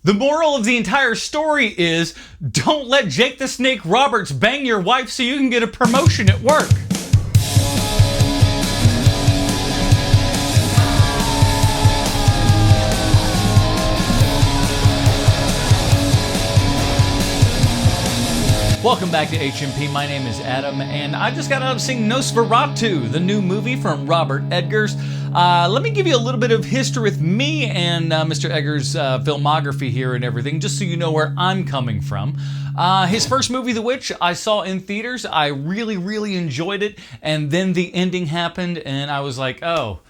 The moral of the entire story is, don't let Jake the Snake Roberts bang your wife so you can get a promotion at work. Welcome back to HMP. My name is Adam, and I just got out of seeing Nosferatu, the new movie from Robert Eggars. Let me give you a little bit of history with me and Mr. Eggars' filmography here and everything, just so you know where I'm coming from. His first movie, The Witch, I saw in theaters. I really enjoyed it, and then the ending happened, and I was like, oh,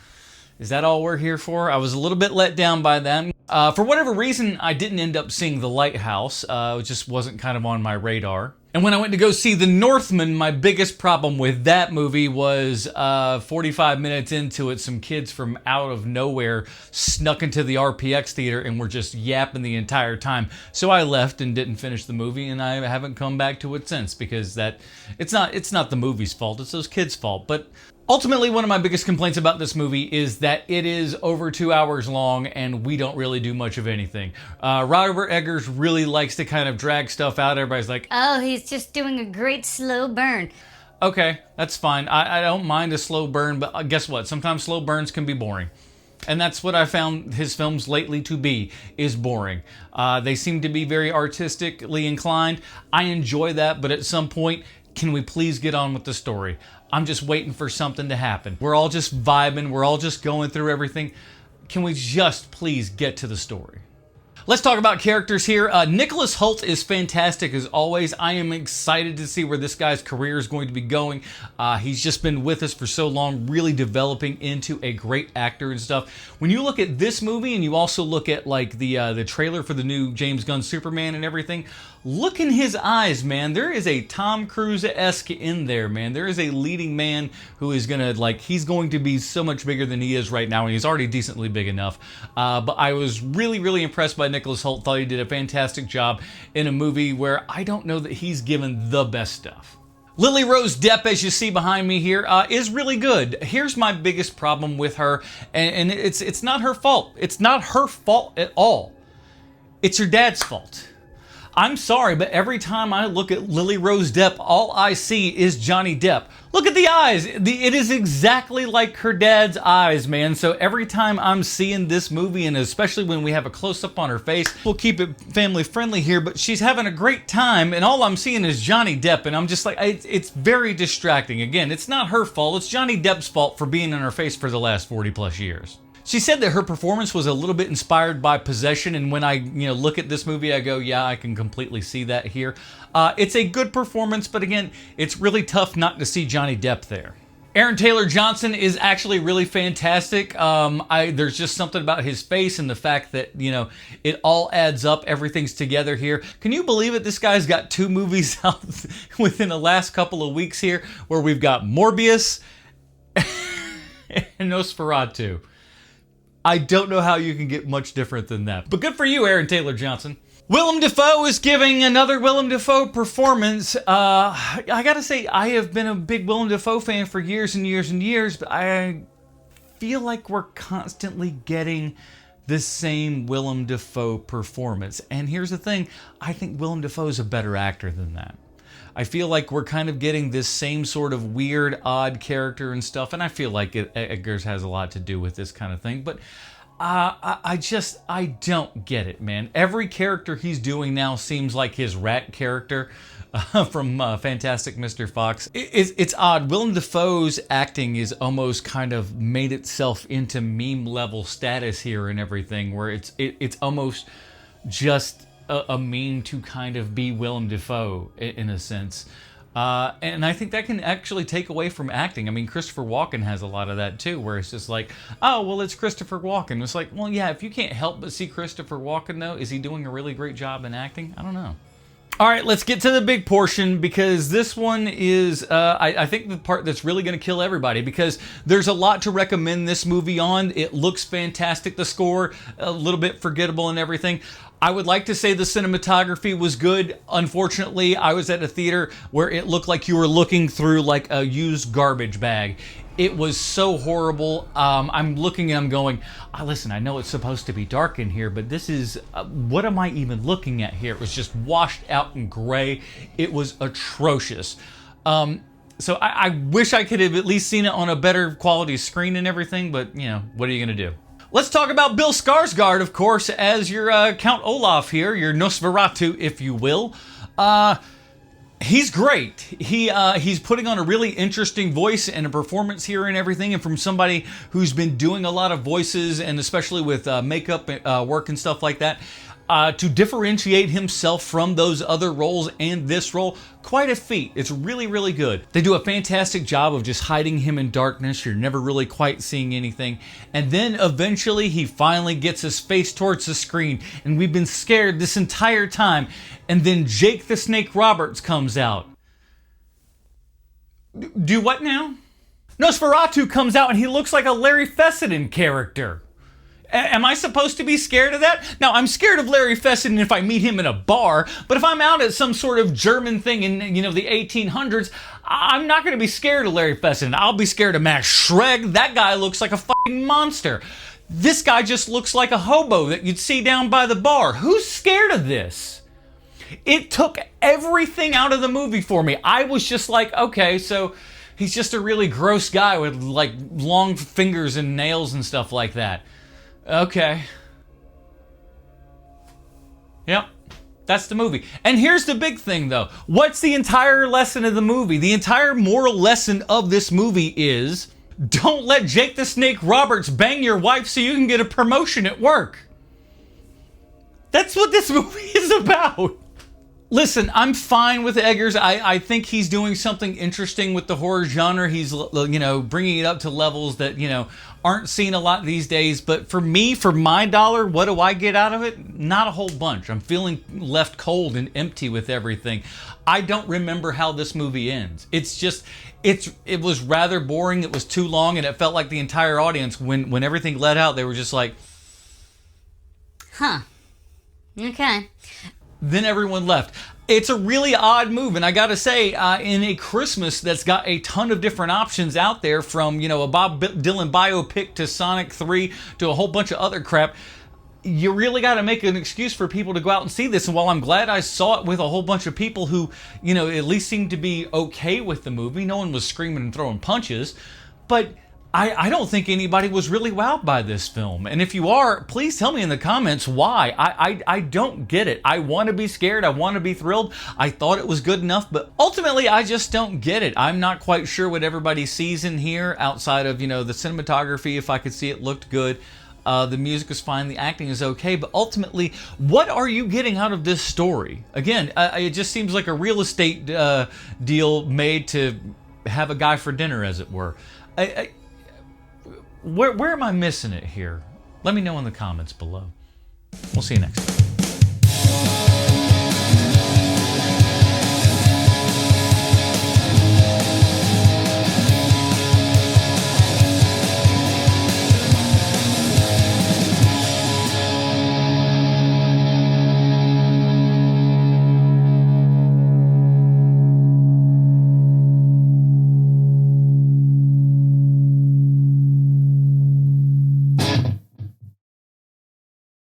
is that all we're here for? I was a little bit let down by that. For whatever reason, I didn't end up seeing The Lighthouse. It just wasn't kind of on my radar. And when I went to go see The Northman, my biggest problem with that movie was 45 minutes into it, some kids from out of nowhere snuck into the RPX theater and were just yapping the entire time. So I left and didn't finish the movie, and I haven't come back to it since, because it's not the movie's fault, it's those kids' fault. But ultimately, one of my biggest complaints about this movie is that it is over 2 hours long and we don't really do much of anything. Robert Eggars really likes to kind of drag stuff out. Everybody's like, oh, he's just doing a great slow burn. Okay, that's fine. I don't mind a slow burn, but guess what? Sometimes slow burns can be boring. And that's what I found his films lately to be, is boring. They seem to be very artistically inclined. I enjoy that, but at some point, can we please get on with the story? I'm just waiting for something to happen. We're all just vibing. We're all just going through everything. Can we just please get to the story? Let's talk about characters here. Nicholas Hoult is fantastic as always. I am excited to see where this guy's career is going to be going. He's just been with us for so long, really developing into a great actor and stuff. When you look at this movie and you also look at like the trailer for the new James Gunn Superman and everything, look in his eyes, man. There is a Tom Cruise-esque in there, man. There is a leading man who is he's going to be so much bigger than he is right now, and he's already decently big enough. But I was really impressed by Nicholas Hoult. Thought he did a fantastic job in a movie where I don't know that he's given the best stuff. Lily Rose Depp, as you see behind me here, is really good. Here's my biggest problem with her, and it's not her fault. It's not her fault at all. It's her dad's fault. I'm sorry, but every time I look at Lily Rose Depp, all I see is Johnny Depp. Look at the eyes. It is exactly like her dad's eyes, man. So every time I'm seeing this movie, and especially when we have a close-up on her face, we'll keep it family-friendly here, but she's having a great time, and all I'm seeing is Johnny Depp, and I'm just like, it's very distracting. Again, it's not her fault. It's Johnny Depp's fault for being in her face for the last 40-plus years. She said that her performance was a little bit inspired by Possession, and when I look at this movie, I go, yeah, I can completely see that here. It's a good performance, but again, it's really tough not to see Johnny Depp there. Aaron Taylor Johnson is actually really fantastic. There's just something about his face and the fact that, it all adds up, everything's together here. Can you believe it? This guy's got 2 movies out within the last couple of weeks here, where we've got Morbius and Nosferatu. I don't know how you can get much different than that. But good for you, Aaron Taylor Johnson. Willem Dafoe is giving another Willem Dafoe performance. I gotta say, I have been a big Willem Dafoe fan for years and years, but I feel like we're constantly getting the same Willem Dafoe performance. And here's the thing, I think Willem Dafoe is a better actor than that. I feel like we're kind of getting this same sort of weird, odd character and stuff, and I feel like Eggars has a lot to do with this kind of thing, but I don't get it, man. Every character he's doing now seems like his rat character from Fantastic Mr. Fox. It's odd. Willem Dafoe's acting is almost kind of made itself into meme-level status here and everything, where it's almost just a meme to kind of be Willem Dafoe in a sense. And I think that can actually take away from acting. I mean, Christopher Walken has a lot of that too, where it's just like, oh, well, it's Christopher Walken. It's like, well, yeah, if you can't help but see Christopher Walken, though, is he doing a really great job in acting? I don't know. All right, let's get to the big portion, because this one is, I think, the part that's really going to kill everybody, because there's a lot to recommend this movie on. It looks fantastic, the score, a little bit forgettable and everything. I would like to say the cinematography was good. Unfortunately, I was at a theater where it looked like you were looking through like a used garbage bag. It was so horrible. I'm looking and I'm going, listen, I know it's supposed to be dark in here, but this is, what am I even looking at here? It was just washed out in gray. It was atrocious. So I wish I could have at least seen it on a better quality screen and everything, but you know, what are you gonna do? Let's talk about Bill Skarsgård, of course, as your Count Olaf here, your Nosferatu, if you will. He's great. He's putting on a really interesting voice and a performance here and everything. And from somebody who's been doing a lot of voices and especially with makeup work and stuff like that, to differentiate himself from those other roles and this role, quite a feat. It's really, really good. They do a fantastic job of just hiding him in darkness. You're never really quite seeing anything. And then eventually he finally gets his face towards the screen. And we've been scared this entire time. And then Jake the Snake Roberts comes out. Do what now? Nosferatu comes out and he looks like a Larry Fessenden character. Am I supposed to be scared of that? Now, I'm scared of Larry Fessenden if I meet him in a bar, but if I'm out at some sort of German thing in, you know, the 1800s, I'm not going to be scared of Larry Fessenden. I'll be scared of Max Schreck. That guy looks like a fucking monster. This guy just looks like a hobo that you'd see down by the bar. Who's scared of this? It took everything out of the movie for me. I was just like, okay, so he's just a really gross guy with like long fingers and nails and stuff like that. Okay. Yep. That's the movie. And here's the big thing, though. What's the entire lesson of the movie? The entire moral lesson of this movie is, don't let Jake the Snake Roberts bang your wife so you can get a promotion at work. That's what this movie is about. Listen, I'm fine with Eggars. I think he's doing something interesting with the horror genre. He's, you know, bringing it up to levels that, you know, aren't seen a lot these days. But for me, for my dollar, what do I get out of it? Not a whole bunch. I'm feeling left cold and empty with everything. I don't remember how this movie ends. It's just, it was rather boring. It was too long, and it felt like the entire audience, when everything let out, they were just like, huh. Okay. Then everyone left. It's a really odd move, and I gotta say, in a Christmas that's got a ton of different options out there, from, you know, a Bob Dylan biopic to Sonic 3 to a whole bunch of other crap, you really gotta make an excuse for people to go out and see this. And while I'm glad I saw it with a whole bunch of people who, you know, at least seemed to be okay with the movie, no one was screaming and throwing punches, but I don't think anybody was really wowed by this film. And if you are, please tell me in the comments why. I don't get it. I want to be scared. I want to be thrilled. I thought it was good enough, but ultimately I just don't get it. I'm not quite sure what everybody sees in here outside of, you know, the cinematography. If I could see it, looked good. The music is fine. The acting is okay. But ultimately, what are you getting out of this story? Again, it just seems like a real estate deal made to have a guy for dinner, as it were. Where am I missing it here? Let me know in the comments below. We'll see you next time.